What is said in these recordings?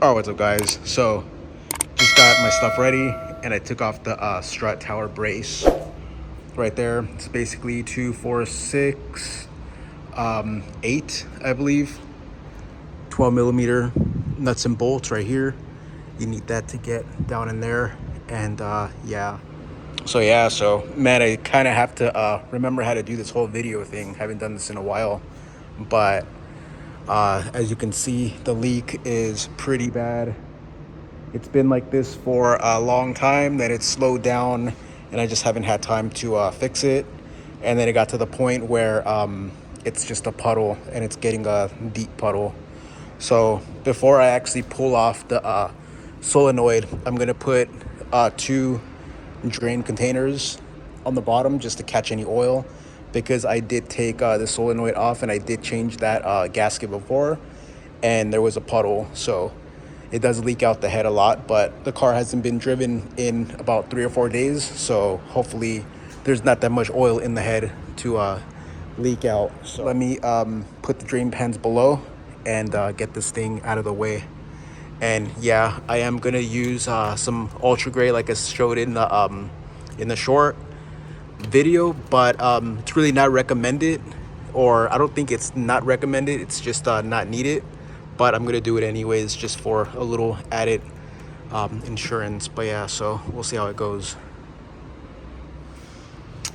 Oh, what's up, guys? So just got my stuff ready and I took off the strut tower brace right there. It's basically 2, 4, 6, 8, I believe, 12 millimeter nuts and bolts right here. You need that to get down in there. And yeah, so man, I kind of have to remember how to do this whole video thing. Haven't done this in a while, but as you can see, the leak is pretty bad. It's been like this for a long time, then it slowed down and I just haven't had time to fix it. And then it got to the point where it's just a puddle and it's getting a deep puddle. So before I actually pull off the solenoid, I'm gonna put 2 drain containers on the bottom just to catch any oil, because I did take the solenoid off and I did change that gasket before and there was a puddle. So it does leak out the head a lot, but the car hasn't been driven in about 3 or 4 days, so hopefully there's not that much oil in the head to leak out. So let me put the drain pans below and get this thing out of the way. And yeah, I am gonna use some ultra gray like I showed in the short video, but it's really not recommended, or I don't think it's not recommended, it's just not needed. But I'm gonna do it anyways, just for a little added insurance. But yeah, so we'll see how it goes.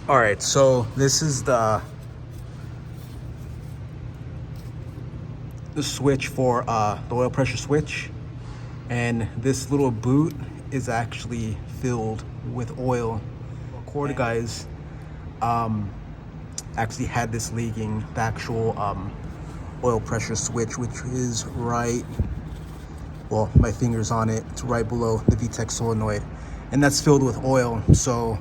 All right, so this is the switch for the oil pressure switch, and this little boot is actually filled with oil. Cord guys actually had this leaking, the actual oil pressure switch, which is right, well, my finger's on it, it's right below the VTEC solenoid, and that's filled with oil. So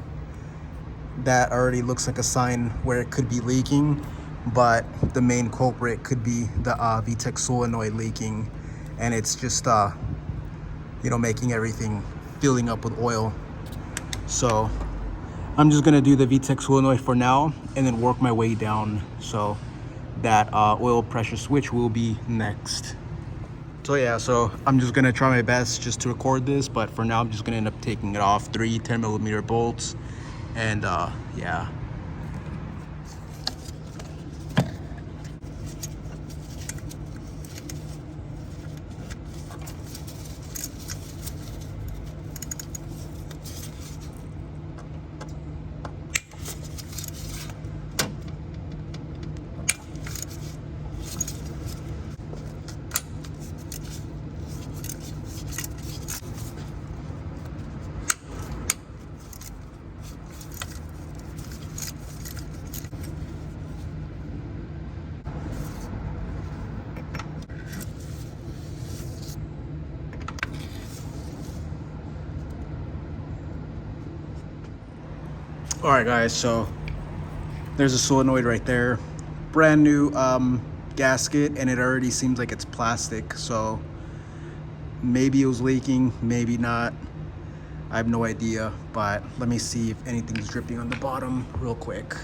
that already looks like a sign where it could be leaking, but the main culprit could be the VTEC solenoid leaking, and it's just you know, making everything filling up with oil. So I'm just gonna do the VTEC solenoid for now and then work my way down. So that oil pressure switch will be next. So yeah, so I'm just gonna try my best just to record this, but for now I'm just gonna end up taking it off. 3 10 millimeter bolts, and yeah. All right, guys, so there's a solenoid right there, brand new gasket, and it already seems like it's plastic, so maybe it was leaking, maybe not, I have no idea. But let me see if anything's dripping on the bottom real quick.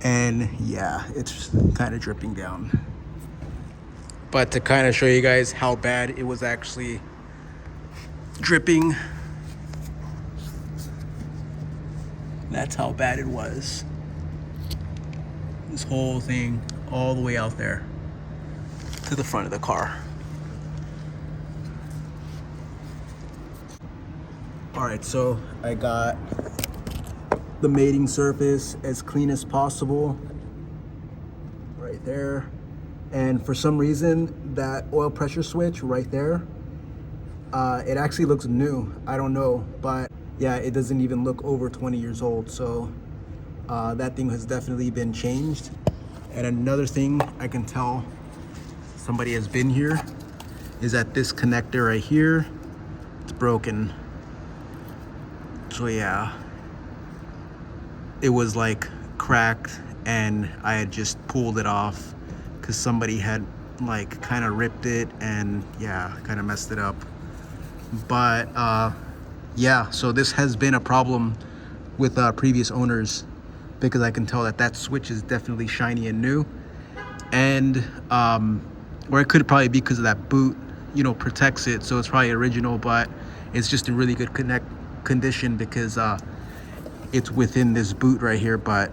And yeah, it's kind of dripping down. But to kind of show you guys how bad it was actually dripping, that's how bad it was. This whole thing all the way out there to the front of the car. All right, so I got the mating surface as clean as possible right there. And for some reason, that oil pressure switch right there, it actually looks new. I don't know, but yeah, it doesn't even look over 20 years old. So that thing has definitely been changed. And another thing I can tell somebody has been here is that this connector right here, it's broken. So yeah, it was like cracked and I had just pulled it off because somebody had like kind of ripped it and yeah, kind of messed it up. But yeah, so this has been a problem with previous owners, because I can tell that that switch is definitely shiny and new. and or it could probably be because of that boot, you know, protects it, so it's probably original, but it's just in really good condition because it's within this boot right here, but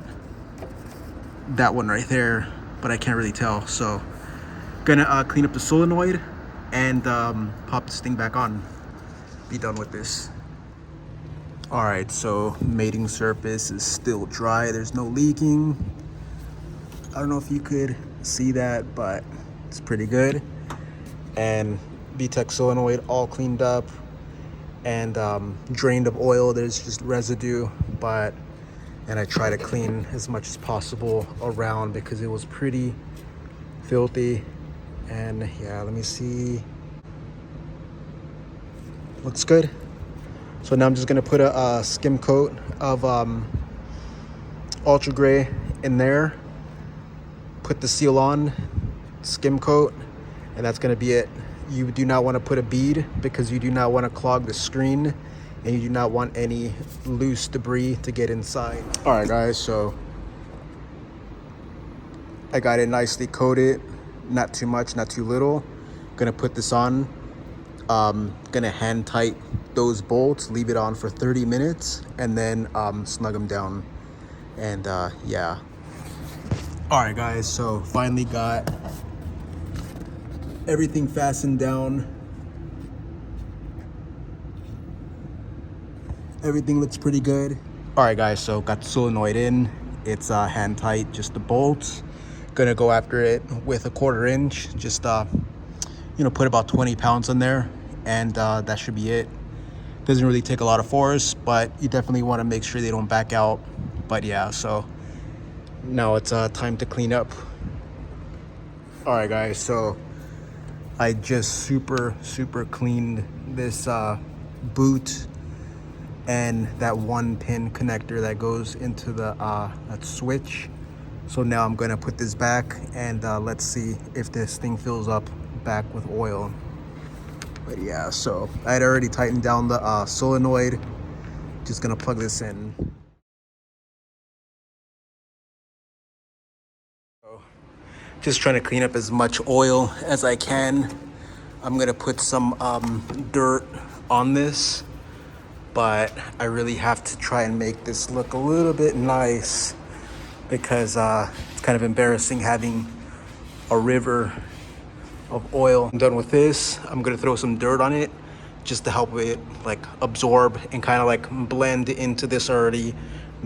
that one right there, but I can't really tell. So gonna clean up the solenoid and pop this thing back on, be done with this. All right, so mating surface is still dry, there's no leaking. I don't know if you could see that, but it's pretty good. And VTEC solenoid all cleaned up and drained of oil. There's just residue, and I try to clean as much as possible around because it was pretty filthy. And yeah, let me see. Looks good. So now I'm just gonna put a skim coat of ultra gray in there, put the seal on, skim coat, and that's gonna be it. You do not want to put a bead because you do not want to clog the screen, and you do not want any loose debris to get inside. All right, guys, so I got it nicely coated, not too much, not too little. Gonna put this on. Gonna hand tight those bolts, leave it on for 30 minutes, and then snug them down. And yeah. All right, guys, so finally got everything fastened down. Everything looks pretty good. All right, guys, so got the solenoid in. It's hand tight, just the bolts. Gonna go after it with a 1/4 inch. Just you know, put about 20 pounds in there, and that should be it. Doesn't really take a lot of force, but you definitely want to make sure they don't back out. But yeah, so now it's time to clean up. All right, guys, so I just super cleaned this boot and that 1-pin connector that goes into the that switch. So now I'm gonna put this back and let's see if this thing fills up back with oil. But yeah, so I had already tightened down the solenoid. Just gonna plug this in. Just trying to clean up as much oil as I can. I'm gonna put some dirt on this, but I really have to try and make this look a little bit nice because it's kind of embarrassing having a river of oil. I'm done with this. I'm gonna throw some dirt on it just to help it like absorb and kind of like blend into this already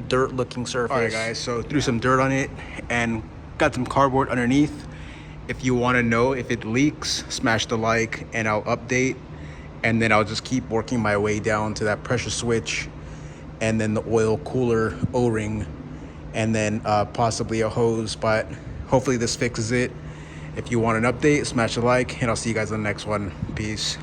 dirt looking surface. All right, guys, so threw some dirt on it and got some cardboard underneath. If you want to know if it leaks, smash the like and I'll update, and then I'll just keep working my way down to that pressure switch and then the oil cooler O-ring, and then possibly a hose, but hopefully this fixes it. If you want an update, smash the like, and I'll see you guys on the next one. Peace.